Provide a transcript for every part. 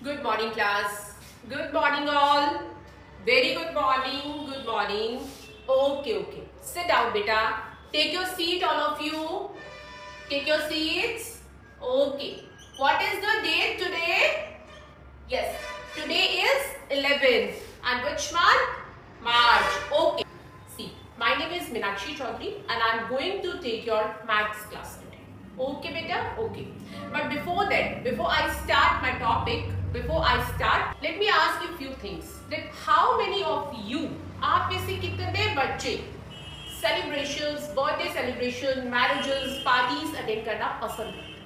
Good morning, class. Good morning, all. Very good morning. Good morning. Okay. Sit down, beta. Take your seat, all of you. Take your seats. Okay. What is the date today? Yes, today is 11th. And which month? March. Okay. See, my name is Meenakshi Chaudhary and I am going to take your maths class today. Okay, beta? Okay. But before that, before I start my topic, let me ask you a few things. That how many of you, आप में से कितने बच्चे celebrations, birthday celebration, marriages, parties attend करना पसंद करते हैं?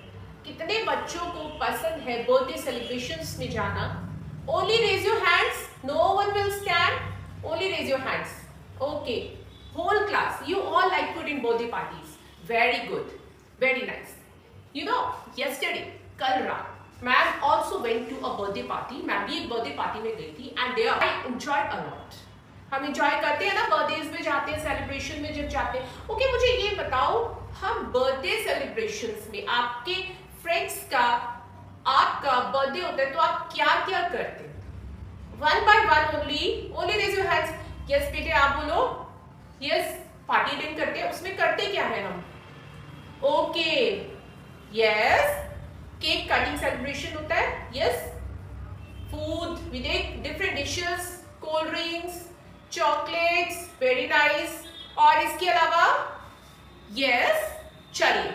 कितने बच्चों को पसंद है birthday celebrations में जाना? Only raise your hands. No one will stand. Only raise your hands. Okay. Whole class, you all like to attend birthday parties. Very good. Very nice. You know, yesterday, कल रात, ma'am also went to a birthday party. Ma'am भी एक birthday party में गई थी and there I enjoyed a lot. हम enjoy करते हैं ना, birthdays में जाते हैं, celebration में जब जाते हैं. Okay, मुझे ये बताओ, हम birthday celebrations में आपके friends का, आपका birthday होता है तो आप क्या क्या करते हैं? One by one only raise your hands. Yes बेटे आप बोलो. Yes, party attend करते हैं. उसमें करते क्या है हम? Okay. Yes. Cake cutting celebration होता है. Yes. Food. We take different dishes, cold drinks, chocolates. Very nice. और इसके अलावा yes. चलिए.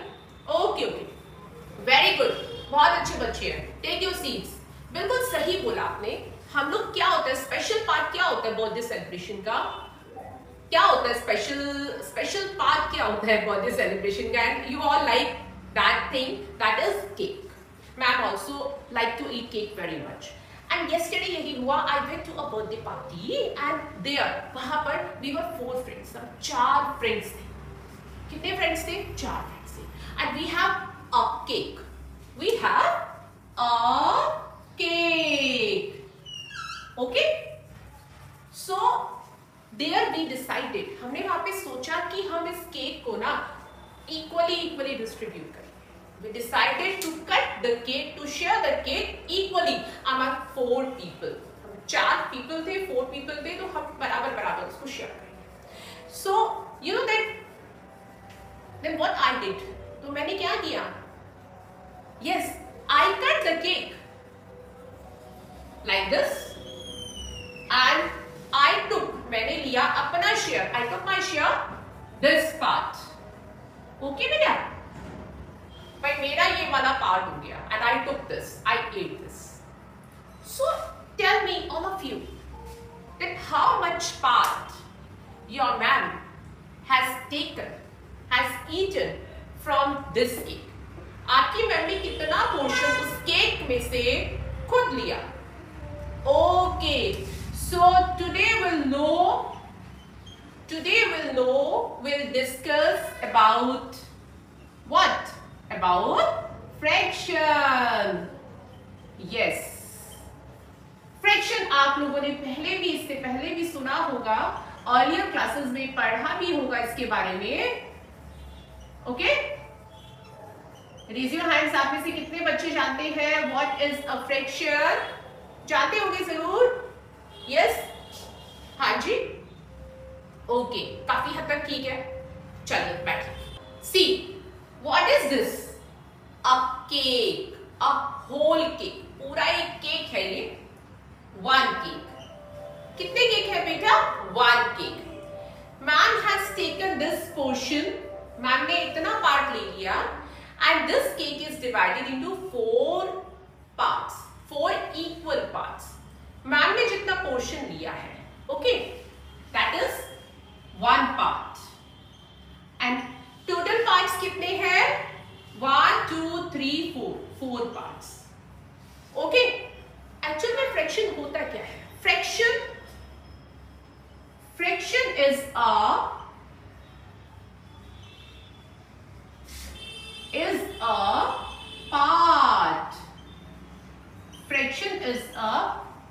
Okay. Very good. बहुत अच्छे बच्चे हैं. Take your seats. बिल्कुल सही बोला आपने. हम लोग क्या होता है स्पेशल पार्ट क्या होता है बर्थडे सेलिब्रेशन का? क्या होता है स्पेशल पार्ट क्या होता है बर्थडे सेलिब्रेशन का? And you all like that thing that is cake. Ma'am also like to eat cake very much. And yesterday यही हुआ. I went to a birthday party and there वहां पर we were 4 friends. हम 4 friends थे. कितने friends थे? 4 friends थे. And we have a cake. We have a cake. Okay, so there we decided, हमने वहां पे सोचा कि हम इस केक को ना इक्वली डिस्ट्रीब्यूट करेंगे. We decided to cut the cake, to share the cake equally among 4 people. हम 4 पीपल थे, 4 पीपल थे, तो हम बराबर उसको शेयर करेंगे. So you know then what I did, तो मैंने क्या किया? Yes, I cut the cake like this and I took, मैंने लिया अपना share. I took my share this part. Okay बेटा? भाई मेरा ये वाला पार्ट हो गया and I took this. I ate this. So tell me all of you that how much part your ma'am has eaten from this cake. आपकी ma'am ने कितना पोर्शन उस केक में से खुद लिया? Okay. So today we'll discuss about what? About fraction. Yes. Fraction आप लोगों ने इससे पहले भी सुना होगा, earlier classes में पढ़ा भी होगा इसके बारे में. Okay? Raise your hands. आप में से कितने बच्चे जानते हैं what is a fraction? जानते होंगे जरूर. यस, हाँ जी. ओके, काफी हद तक ठीक है. चलिए बैठिए. See, what is this? A cake, a whole cake. पूरा एक केक है ये. 1 केक. कितने केक है बेटा? 1 cake. Ma'am has taken this portion. Ma'am ने इतना पार्ट ले लिया and this cake is divided into 4 parts, 4 equal parts. Ma'am ने जितना पोर्शन लिया है, okay, that is 1 part. And total parts कितने हैं? 1 2 3 4 पार्ट्स. ओके, एक्चुअल में फ्रैक्शन होता क्या है? Fraction is a part. Fraction is a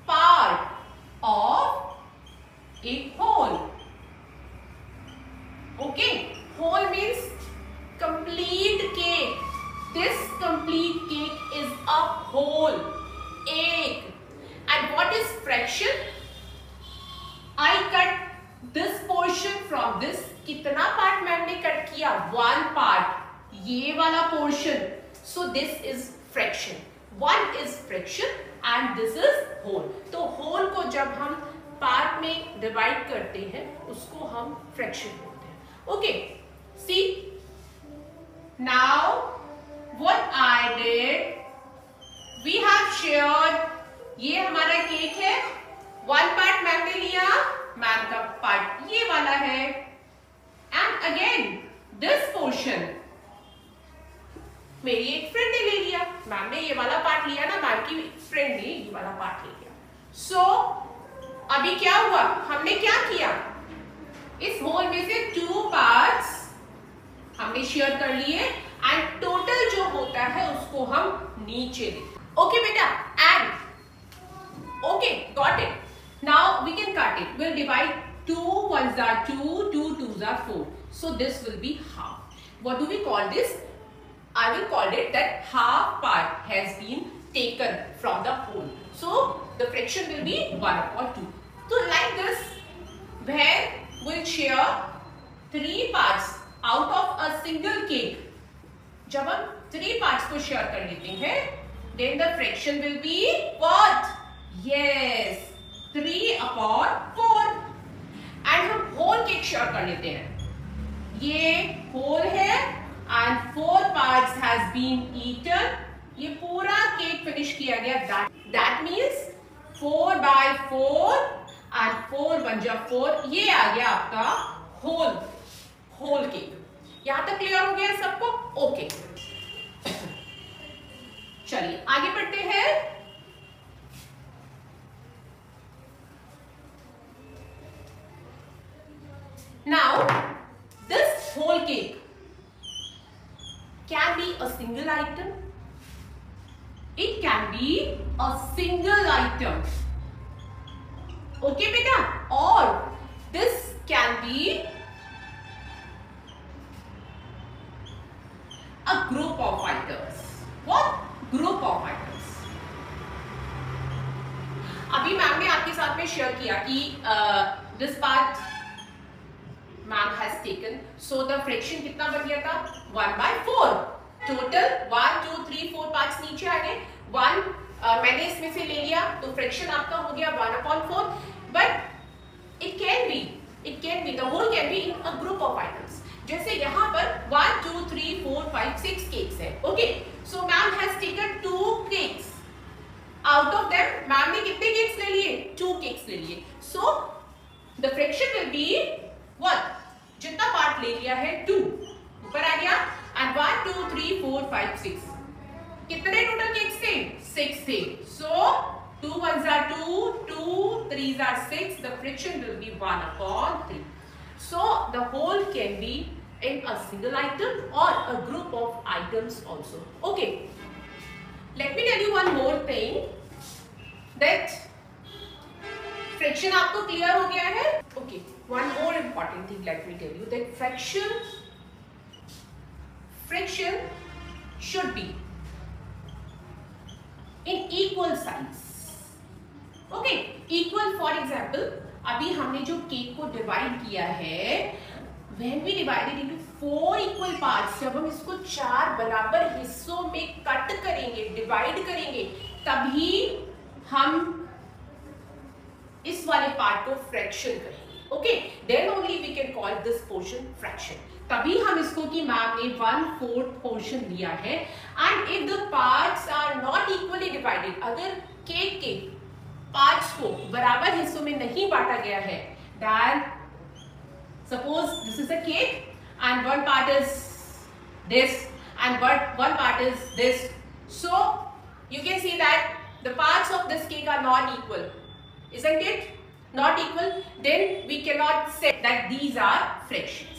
part of a whole. Okay, whole means complete cake. This complete cake is a whole. एक. And what is fraction? I cut this portion from this. कितना part मैंने cut किया? 1 part. ये वाला portion. So this is fraction. 1 is fraction and this is whole. तो whole को जब हम पार्ट में डिवाइड करते हैं उसको हम फ्रैक्शन बोलते हैं. Okay, see now what I did, we have shared. ये हमारा केक है. 1 पार्ट मैम ने लिया, मैम का पार्ट ये वाला है. एंड अगेन दिस पोर्शन मेरी एक फ्रेंड ने ले लिया. मैम ने ये वाला पार्ट लिया ना, मैम की फ्रेंड ने ये वाला पार्ट ले लिया. सो अभी क्या हुआ, हमने क्या किया, इस होल में से 2 पार्ट्स हमने शेयर कर लिए एंड टोटल जो होता है उसको हम नीचे लिखते. ओके बेटा, and okay, got it. Now we can cut it. Will divide 2 1s are 2, 2 2s are 4. So this will be half. What do we call this? I will call it that half part has been taken from the whole. So the fraction will be 1/2. So like this, where we'll share 3 parts out of a single cake. जब हम 3 parts को share कर लेते हैं, then the fraction will be what? Yes, 3/4. And हम whole cake share कर लेते हैं. ये whole है and 4 parts has been eaten. ये पूरा केक फिनिश किया गया. That means 4/4 and 4 1 जा 4. ये आ गया आपका होल केक. यहां तक क्लियर हो गया सबको? ओके, चलिए आगे बढ़ते हैं. Now this whole cake can be a single item. It can be a single item. Okay beta? Or this can be a group of items. What? Group of items. अभी ma'am ने आपके साथ में share किया कि this part ma'am has taken. So the fraction कितना बन गया था? 1/4. टोटल 1 2 3 4 पार्ट्स नीचे आ गए. 1 मैंने इसमें से ले लिया तो फ्रैक्शन आपका हो गया 1/4. But it can be the whole can be in a group of items. जैसे यहाँ पर 1 2 3 4 5 6 केक्स है. Okay, so ma'am has taken 2 cakes. Out of them ma'am ने कितने केक्स ले लिए? 2 केक्स ले लिए. So the fraction will be what? जितना पार्ट ले लिया है 2 ऊपर आ गया. And 1 2 3 4 5 6. कितने टोटल केक्स थे? 6 थे. So 2 1s are 2, 2 3s are 6. The fraction will be 1/3. So the whole can be in a single item or a group of items also. Okay. Let me tell you one more thing. That fraction आपको clear हो गया है? Okay. One more important thing. Let me tell you that fraction should be in equal size. Okay, equal. For example, अभी हमने जो cake को divide किया है, when we divided into 4 equal parts, जब हम इसको 4 बराबर हिस्सों में कट करेंगे, डिवाइड करेंगे, तभी हम इस वाले पार्ट को फ्रैक्शन करेंगे. Okay, then only we can call this portion fraction. तभी हम इसको कि मैम ने 1/4 पोर्शन लिया है. And if the parts are not equally divided, अगर केक के पार्ट्स को बराबर हिस्सों में नहीं बांटा गया है, then suppose this is a cake and one part is this and one part is this. So you can see that the parts of this cake are not equal, isn't it? Not equal. Then we cannot say that these are fractions.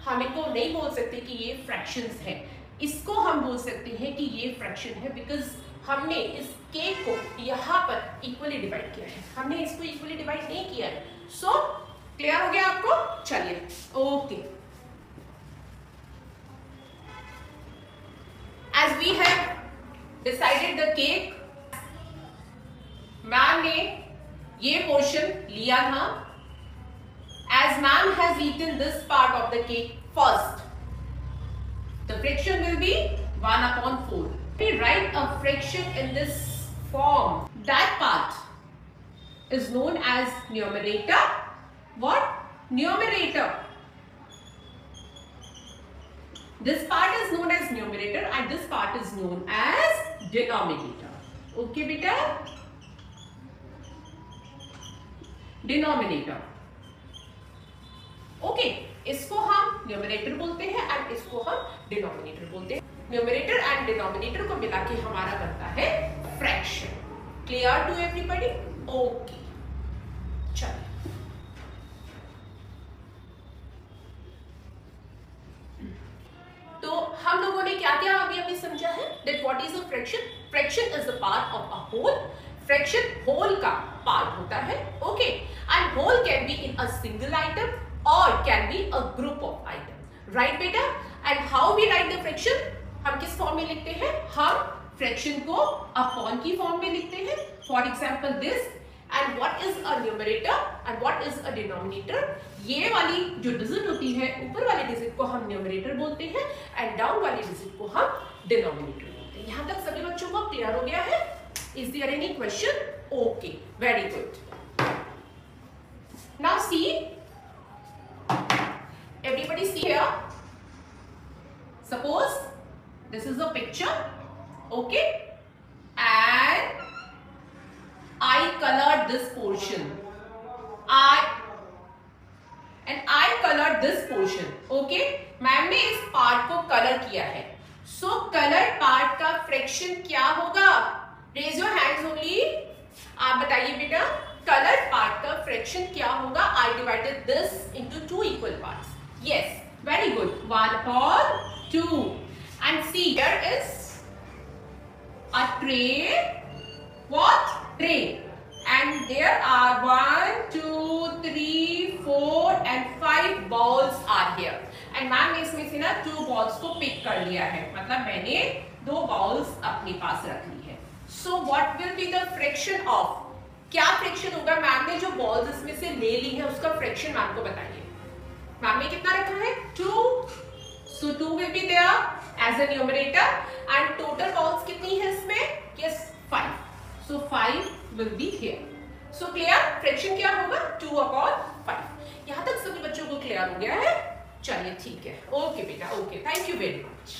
हम इनको नहीं बोल सकते कि ये fractions है. इसको हम बोल सकते हैं कि ये फ्रैक्शन है बिकॉज हमने इस केक को यहाँ पर इक्वली डिवाइड किया है. हमने इसको इक्वली डिवाइड नहीं किया है. सो क्लियर हो गया आपको? चलिए, okay. As we have decided the cake ये पोर्शन लिया था. As man has eaten this part of the cake first, the fraction will be 1/4. We write a fraction in this form. That part is known as numerator. What? Numerator. This part is known as numerator and this part is known as denominator. Okay, beta? Denominator. Okay इसको हम numerator बोलते हैं and इसको हम denominator बोलते हैं. Numerator and denominator को मिला के हमारा बनता है fraction. Clear to everybody? Okay चलिए. तो हम लोगों ने क्या क्या अभी अभी समझा है that what is a fraction. Fraction is a part of a whole. Fraction whole का पार्ट होता है. Okay and whole can be in a single item or can be a group of items. Right beta? And how we write the fraction? हम किस form में लिखते हैं? हम fraction को अपॉन की फॉर्म में लिखते हैं. For example this. And what is a numerator and what is a denominator? ये वाली जो डिजिट होती है ऊपर वाले डिजिट को हम न्यूमरेटर बोलते हैं एंड डाउन वाले डिजिट को हम डिनोमिनेटर बोलते हैं. यहाँ तक सभी बच्चों को क्लियर हो गया है? Is there any question? Okay, very good. Now see. Everybody see here. Suppose this is a picture, okay, and I colored this portion. I colored this portion, okay. Ma'am ने इस पार्ट को colour किया है. So colored part का fraction क्या होगा? Raise your hands only. आप बताइए बेटा. Colored part का फ्रैक्शन क्या होगा? I divided this into two equal parts. Yes, very good. 1/2. And see, here is a tray. What? Tray. And there are 1, 2, 3, 4 and 5 balls are here. And ma'am ने इसमें से ना 2 balls को pick कर लिया है. मतलब मैंने 2 balls अपने पास रख ली है. So what will be the fraction of? क्या फ्रैक्शन होगा? मैम ने जो balls इसमें से ले ली है उसका फ्रैक्शन मैम को बताइए. मैम ने कितना रखा है? 2. So 2 will be there as a numerator and total balls कितनी है इसमें? Yes, 5. So 5 will be here. So clear? Fraction क्या होगा? 2/5. यहाँ तक सभी बच्चों को क्लियर हो गया है? चलिए ठीक है. ओके बेटा, okay. Thank you very much.